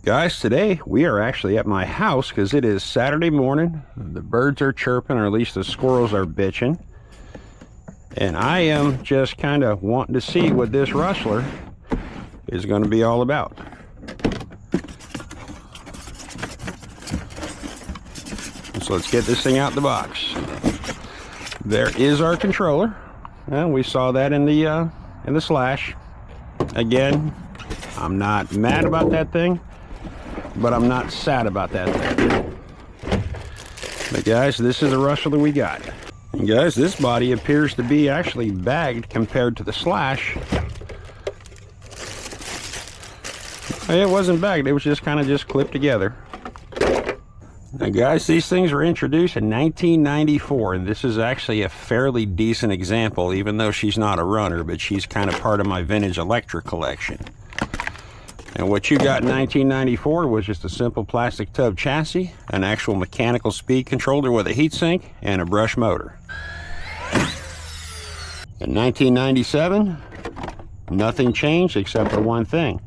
Guys, today we are actually at my house because it is Saturday morning. The birds are chirping, or at least the squirrels are bitching. And I am just kind of wanting to see what this Rustler is going to be all about. So let's get this thing out the box. There is our controller. And we saw that in the slash. Again, I'm not mad about that thing, but I'm not sad about that thing. But guys, this is the Rustler we got. And guys, this body appears to be actually bagged compared to the slash. It wasn't bagged, it was just kind of just clipped together. Now guys, these things were introduced in 1994, and this is actually a fairly decent example, even though she's not a runner, but she's kind of part of my vintage electric collection. And what you got in 1994 was just a simple plastic tub chassis, an actual mechanical speed controller with a heatsink, and a brush motor. In 1997, nothing changed except for one thing.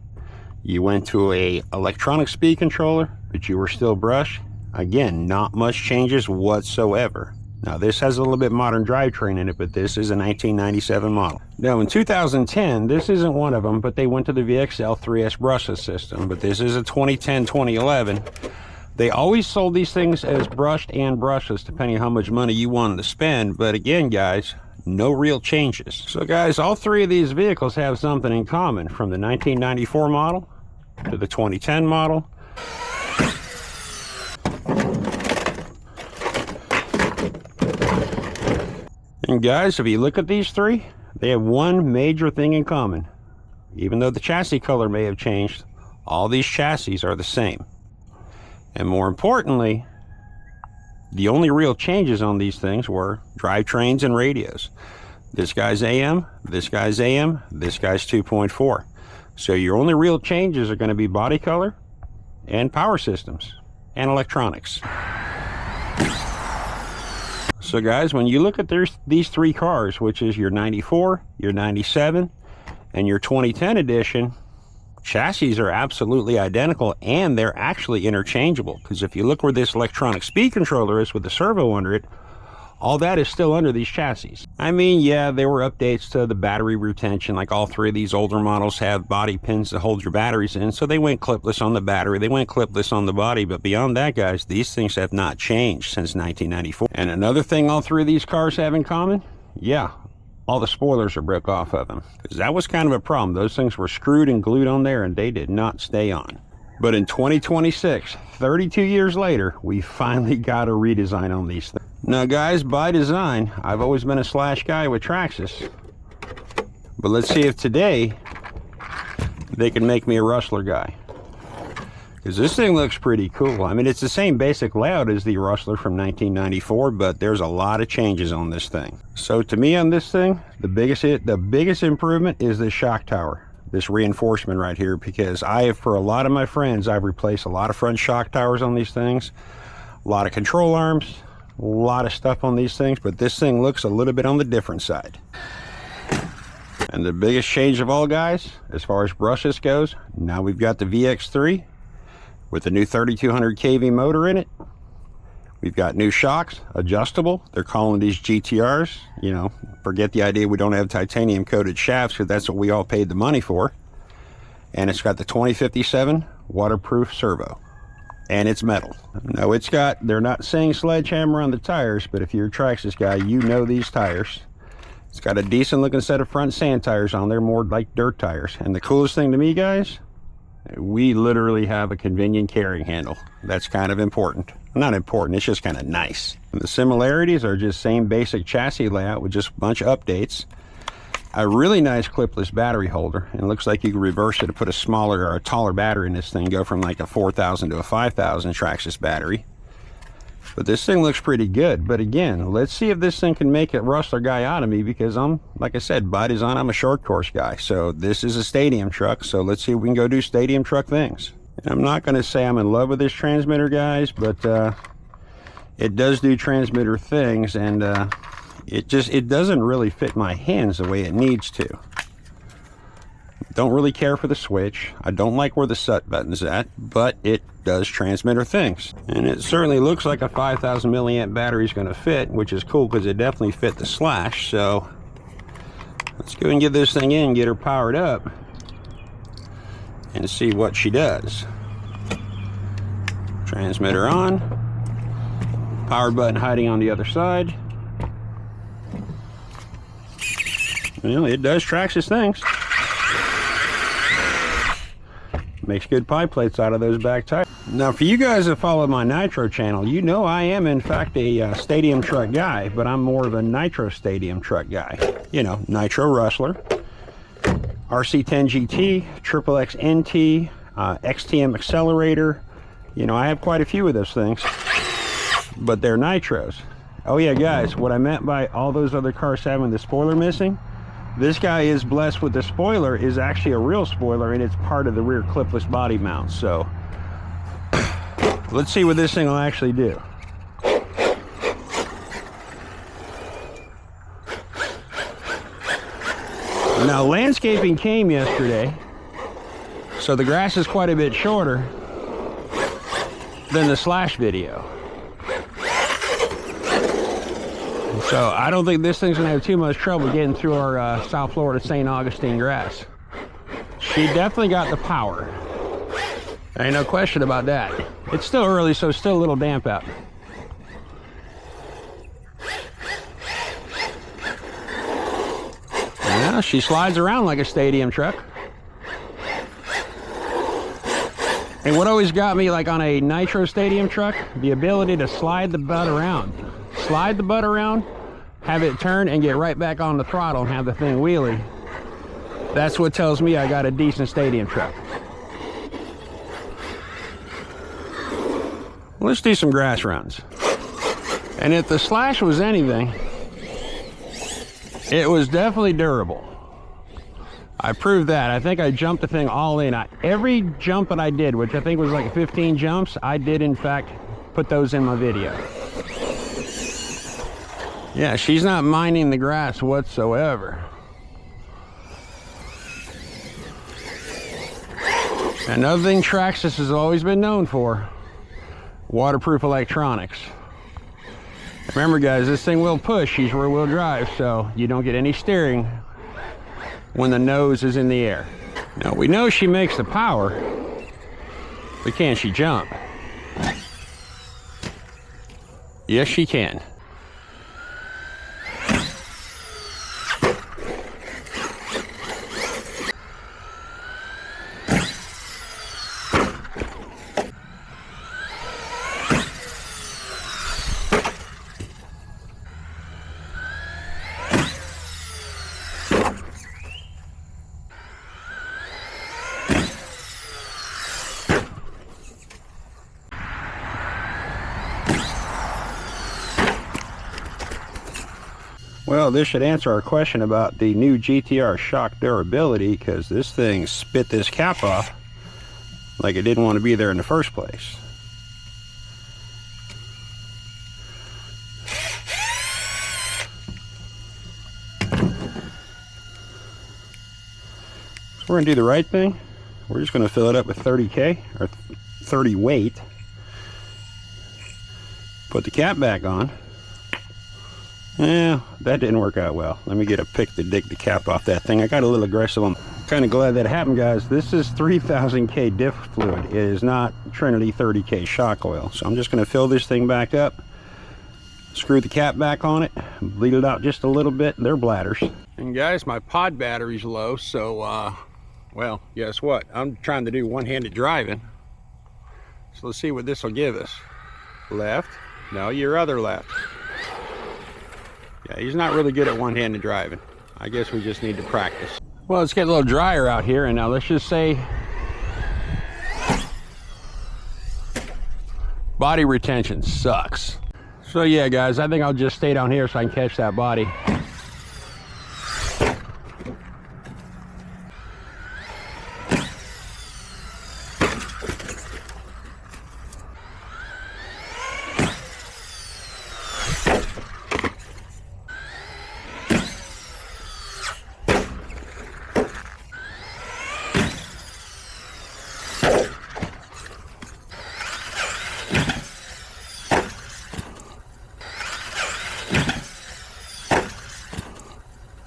You went to a electronic speed controller, but you were still brush. Again, not much changes whatsoever. Now this has a little bit modern drivetrain in it, but this is a 1997 model. Now in 2010, this isn't one of them, but they went to the VX3 brushless system, but this is a 2010-2011. They always sold these things as brushed and brushless, depending on how much money you wanted to spend. But again, guys, no real changes. So guys, all three of these vehicles have something in common, from the 1994 model to the 2010 model. And guys, if you look at these three, they have one major thing in common. Even though the chassis color may have changed, all these chassis are the same. And more importantly, the only real changes on these things were drivetrains and radios. This guy's AM, this guy's AM, this guy's 2.4. So your only real changes are going to be body color and power systems and electronics. So guys, when you look at these three cars, which is your 94, your 97, and your 2010 edition, chassis are absolutely identical, and they're actually interchangeable. Because if you look where this electronic speed controller is with the servo under it, all that is still under these chassis. I mean, yeah, there were updates to the battery retention, like all three of these older models have body pins to hold your batteries in, so they went clipless on the battery, they went clipless on the body, but beyond that, guys, these things have not changed since 1994. And another thing all three of these cars have in common, yeah, all the spoilers are broke off of them, because that was kind of a problem. Those things were screwed and glued on there, and they did not stay on. But in 2026, 32 years later, we finally got a redesign on these things. Now guys, by design, I've always been a slash guy with Traxxas. But let's see if today they can make me a Rustler guy. Because this thing looks pretty cool. I mean, it's the same basic layout as the Rustler from 1994, but there's a lot of changes on this thing. So to me on this thing, the biggest improvement is this shock tower. This reinforcement right here, because for a lot of my friends, I've replaced a lot of front shock towers on these things, a lot of control arms, a lot of stuff on these things, but this thing looks a little bit on the different side. And the biggest change of all, guys, as far as brushless goes, now we've got the VX3 with the new 3200 kV motor in it. We've got new shocks, adjustable. They're calling these GTRs. You know, forget the idea we don't have titanium coated shafts, because that's what we all paid the money for. And it's got the 2057 waterproof servo. And it's metal. No, they're not saying sledgehammer on the tires, but if you're a Traxxas guy, you know these tires. It's got a decent looking set of front sand tires on there, more like dirt tires. And the coolest thing to me, guys, we literally have a convenient carrying handle. That's kind of important. Not important, it's just kind of nice. And the similarities are just same basic chassis layout with just a bunch of updates. A really nice clipless battery holder, and it looks like you can reverse it to put a smaller or a taller battery in this thing, go from like a 4,000 to a 5,000 Traxxas battery. But this thing looks pretty good. But again, let's see if this thing can make a Rustler guy out of me, because like I said, by design, I'm a short course guy. So this is a stadium truck, so let's see if we can go do stadium truck things. And I'm not going to say I'm in love with this transmitter, guys, but it does do transmitter things, and it doesn't really fit my hands the way it needs to. Don't really care for the switch. I don't like where the set button's at, but it does transmitter things. And it certainly looks like a 5,000 milliamp battery is going to fit, which is cool because it definitely fit the Slash. So let's go and get this thing in, get her powered up, and see what she does. Transmitter on. Power button hiding on the other side. Well, it does Traxxas things. Makes good pie plates out of those back tires. Now, for you guys that follow my Nitro channel, you know I am in fact a stadium truck guy, but I'm more of a Nitro stadium truck guy. You know, Nitro Rustler, RC10 GT, XXX NT, XTM Accelerator. You know, I have quite a few of those things, but they're Nitros. Oh yeah, guys, what I meant by all those other cars having the spoiler missing, this guy is blessed with the spoiler, is actually a real spoiler, and it's part of the rear clipless body mount. So let's see what this thing will actually do. Now, landscaping came yesterday, so the grass is quite a bit shorter than the Slash video. So I don't think this thing's gonna have too much trouble getting through our South Florida St. Augustine grass. She definitely got the power. Ain't no question about that. It's still early, so it's still a little damp out. Yeah, she slides around like a stadium truck. And what always got me, like on a Nitro stadium truck, the ability to slide the butt around. Slide the butt around, have it turn, and get right back on the throttle and have the thing wheelie. That's what tells me I got a decent stadium truck. Let's do some grass runs. And if the Slash was anything, it was definitely durable. I proved that. I think I jumped the thing all in. Every jump that I did, which I think was like 15 jumps, I did in fact put those in my video. Yeah, she's not minding the grass whatsoever. Another thing Traxxas has always been known for, waterproof electronics. Remember guys, this thing will push. She's rear-wheel drive, so you don't get any steering when the nose is in the air. Now, we know she makes the power, but can she jump? Yes, she can. Well, this should answer our question about the new GTR shock durability, because this thing spit this cap off like it didn't want to be there in the first place. So we're going to do the right thing. We're just going to fill it up with 30K, or 30 weight. Put the cap back on. Yeah, that didn't work out well. Let me get a pick to dig the cap off that thing. I got a little aggressive. I'm kind of glad that happened, guys. This is 3000K diff fluid. It is not Trinity 30K shock oil. So I'm just going to fill this thing back up, screw the cap back on it, bleed it out just a little bit. They're bladders. And guys, my pod battery's low, so well, guess what? I'm trying to do one-handed driving. So let's see what this will give us. Left. No, your other left. Yeah, he's not really good at one-handed driving. I guess we just need to practice. Well, it's getting a little drier out here, and now let's just say body retention sucks. So yeah, guys, I think I'll just stay down here so I can catch that body.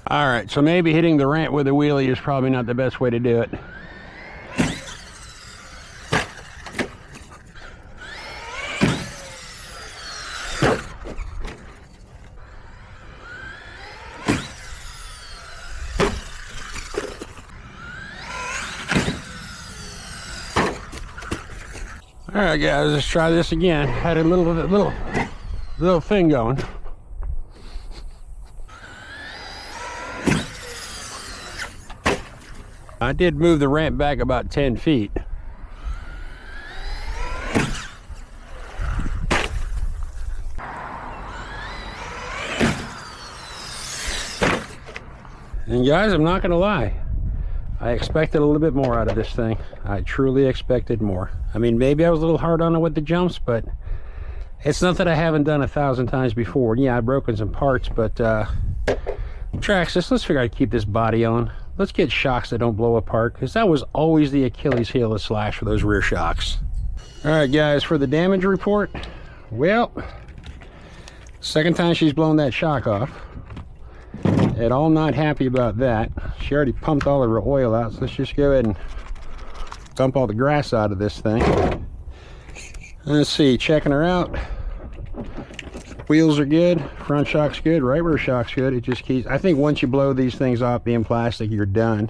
All right, so maybe hitting the ramp with a wheelie is probably not the best way to do it. All right, guys, let's try this again. Had a little thing going. I did move the ramp back about 10 feet. And guys, I'm not gonna lie, I expected a little bit more out of this thing. I truly expected more. I mean, maybe I was a little hard on it with the jumps, but it's not that I haven't done 1,000 times before. Yeah, I've broken some parts, but Traxxas, let's figure out how to keep this body on. Let's get shocks that don't blow apart, because that was always the Achilles heel of Slash for those rear shocks. All right, guys, for the damage report, well, second time she's blown that shock off. At all not happy about that. She already pumped all of her oil out, so let's just go ahead and dump all the grass out of this thing. Let's see, checking her out. Wheels are good, front shock's good, right rear shock's good. It just keeps, I think once you blow these things off being plastic, you're done.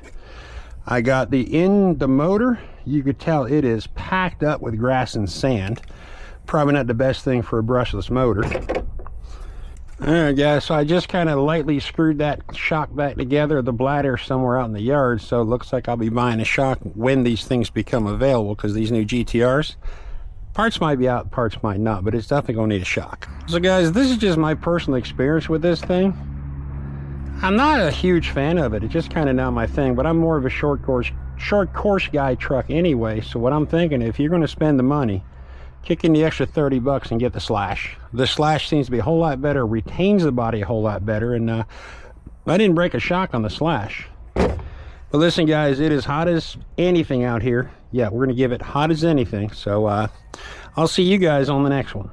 I got the motor, you could tell it is packed up with grass and sand. Probably not the best thing for a brushless motor. All right, guys, so I just kind of lightly screwed that shock back together, the bladder somewhere out in the yard, so it looks like I'll be buying a shock when these things become available, because these new GTRs, parts might be out, parts might not, but it's definitely going to need a shock. So guys, this is just my personal experience with this thing. I'm not a huge fan of it. It's just kind of not my thing, but I'm more of a short course guy truck anyway, so what I'm thinking, if you're going to spend the money, kick in the extra 30 bucks and get the Slash. The Slash seems to be a whole lot better, retains the body a whole lot better, and I didn't break a shock on the Slash. But listen, guys, it is hot as anything out here. Yeah, we're going to give it hot as anything. So I'll see you guys on the next one.